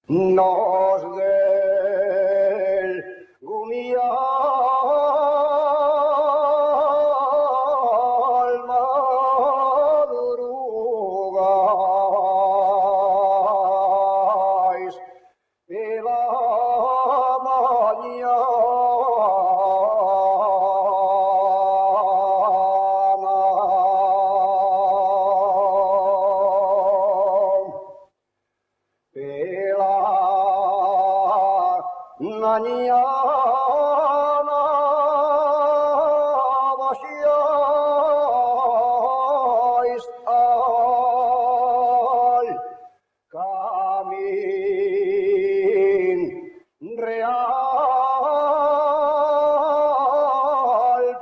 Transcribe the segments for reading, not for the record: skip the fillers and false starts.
nos del gumial madrugáis de la mañana. Mañana vayáis al camino real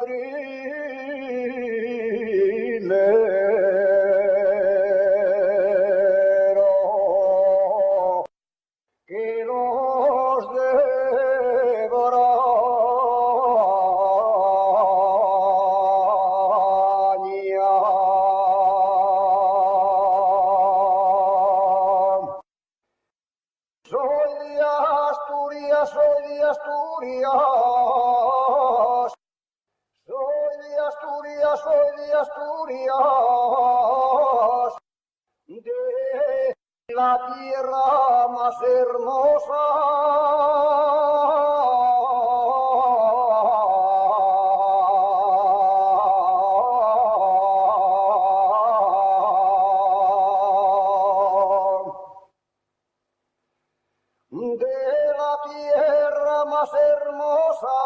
trilero que los soy de Asturias, soy de Asturias, soy de Asturias, soy de Asturias, de la tierra más hermosa. De la tierra más hermosa,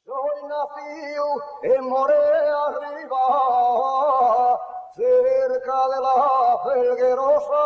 soy nacido en Morea arriba, cerca de la Felguerosa.